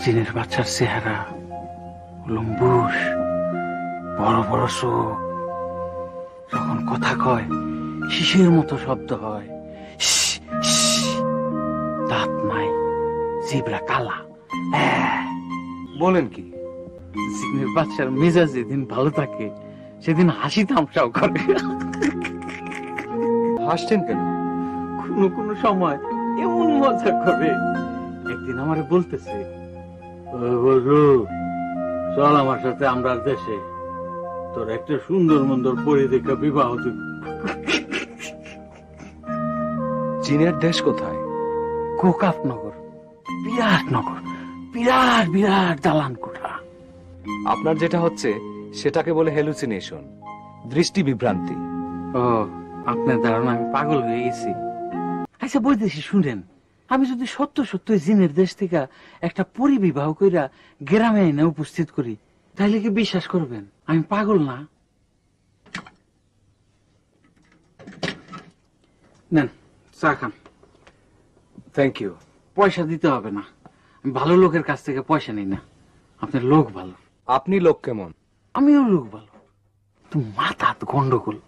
জিনের বাচ্চার চেহারা, লম্বুস, বড় বড় চোখ, যখন কথা কয় শিশির মতো শব্দ হয়, দাঁত নাই, জিবরা কালা। বলেন কি? জিনের বাচ্চার মেজাজ যেদিন ভালো থাকে সেদিন হাসি তামসাও করে। হাসছেন কেন? কোনো কোনো সময় এমন মজা করে, একদিন আমারে বলতেছে, চল আমার সাথে আমরা দেশে, তোর একটা সুন্দর মন্দর পরি দেখা বিবাহ দিব। চীনের দেশ কোথায়? গোকাকনগর, বিরাট নগর, বিরাট বিরাট দালান কোঠা। আপনার যেটা হচ্ছে সেটাকে বলে হ্যালুসিনেশন, দৃষ্টি বিভ্রান্তি। ও, আপনার ধারণা আমি পাগল হয়ে গেছি? আচ্ছা বলতেছি শুনেন, আমি যদি সত্য সত্য জিনের দেশ থেকে একটা পরিবিবাহ কইরা গ্রামে এনে উপস্থিত করি, তাহলে কি বিশ্বাস করবেন আমি পাগল না? নেন চা খান। Thank you. পয়সা দিতে হবে না, আমি ভালো লোকের কাছ থেকে পয়সা নিই না। আপনার লোক ভালো। আপনি লোক কেমন? আমিও লোক ভালো, তো মাথা গন্ডগোল।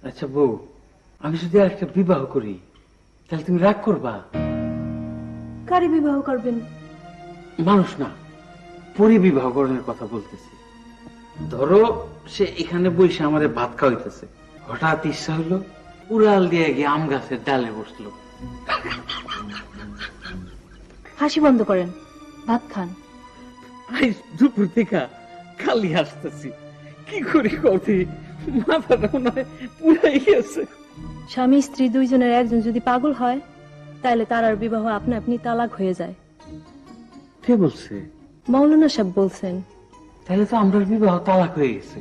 আচ্ছা বউ, আমি যদি আর একটা বিবাহ করি তাহলে তুমি রাগ করবা? কারে বিবাহ করবেন? মানুষ না, পরিবিবাহ করার কথা বলতেছি। ধরো সে এখানে বসে আমাদের ভাত খাওয়াইতেছে, হঠাৎ ইচ্ছা হইলো উড়াল দিয়ে গিয়ে আম গাছের ডালে বসলো। হাসি বন্ধ করেন, ভাত খান। আজ দুপুর থেকে খালি হাসতেছি, কি করি কতি, মাথাটা মনে হয় পুরাই গেছে। স্বামী স্ত্রী দুইজনের একজন যদি পাগল হয় তাহলে তার আর বিবাহ আপনা আপনি তালাক হয়ে যায়। কে বলছে? মৌলানা সাহেব বলছেন। তাহলে তো আমরা বিবাহ তালাক হয়ে গেছে।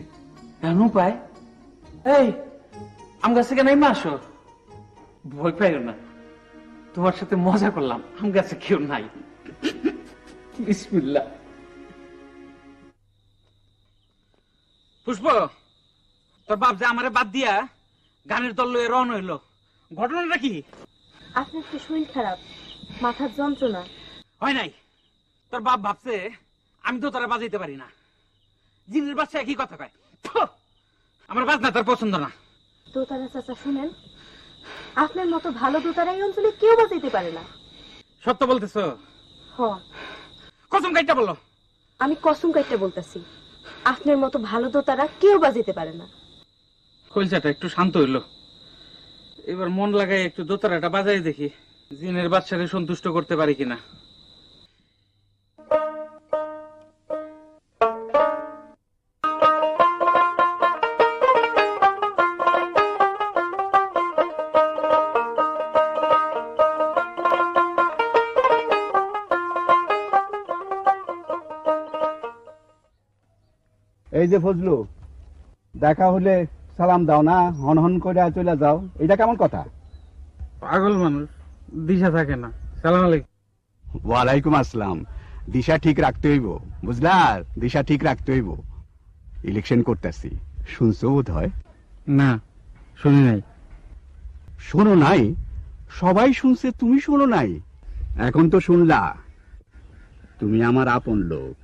এখন উপায়? এই আম গাছে কেন আসো, ভয় পাইও না, তোমার সাথে মজা করলাম, আম গাছে কেউ নাই। বিসমিল্লাহ। পুষ্প, তোর বাপ যে আমারে বাদ দিয়া গানের দল লয়ে রওনা হইলো, ঘটনাটা কি? আপনার তো শরীর খারাপ, মাথার যন্ত্রণা। হয় নাই, তোর বাপ ভাবছে আমি তো তারা বাজাইতে পারি না। জিনের বাচ্চা একই কথা কয়, ফু, আমার বাজনা তার পছন্দ না। দোতারা চাচা শুনেন, আপনার মতো ভালো দোতারা এই অঞ্চলে কেউ বাজাইতে পারে না। সত্য বলতেছো? হ, কসম কাইটা বলো। আমি কসম কাইটে বলতেছি, আপনার মতো ভালো দোতারা কেউ বাজাইতে পারে না। কলচাটা একটু শান্ত হইলো, এবার মন লাগাই একটু দোতারাটা বাজাই দেখি জিনের বাচ্চারে সন্তুষ্ট করতে পারি কিনা। এই যে ফজলু, দেখা হলে সালাম দাও না, হন হন করে চলে যাও, এটা কেমন কথা? পাগল মানুষ, দিশা থাকে না। সালাম আলাইকুম। ওয়ালাইকুম আসসালাম। দিশা ঠিক রাখতে হইব, বুঝলা, দিশা ঠিক রাখতে হইব। ইলেকশন করতেছি, শুনছো বোধ হয়? না, শুনি নাই। শোনো নাই? সবাই শুনছে, তুমি শোনো নাই? এখন তো শুনলা। তুমি আমার আপন লোক,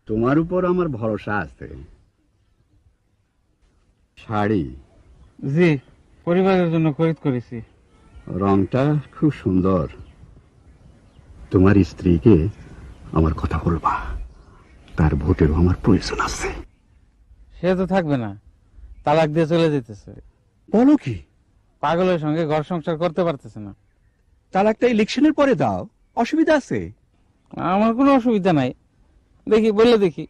তোমার উপর আমার ভরসা আছে। শাড়ি? জি, পরিবারের জন্য খরিদ করেছি। রংটা খুব সুন্দর। তোমার স্ত্রীকে আমার কথা বলবা, তার ভোটেরও আমার প্রয়োজন আছে। সে তো থাকবে না, তালাক দিয়ে চলে যেতেছে। বলো কি? পাগলের সঙ্গে ঘর সংসার করতে পারতেছে না। তালাকটা ইলেকশনের পরে দাও, অসুবিধা আছে? আমার কোনো অসুবিধা নাই, দেখি বললে দেখি।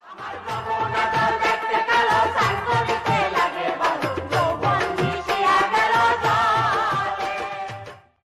আমার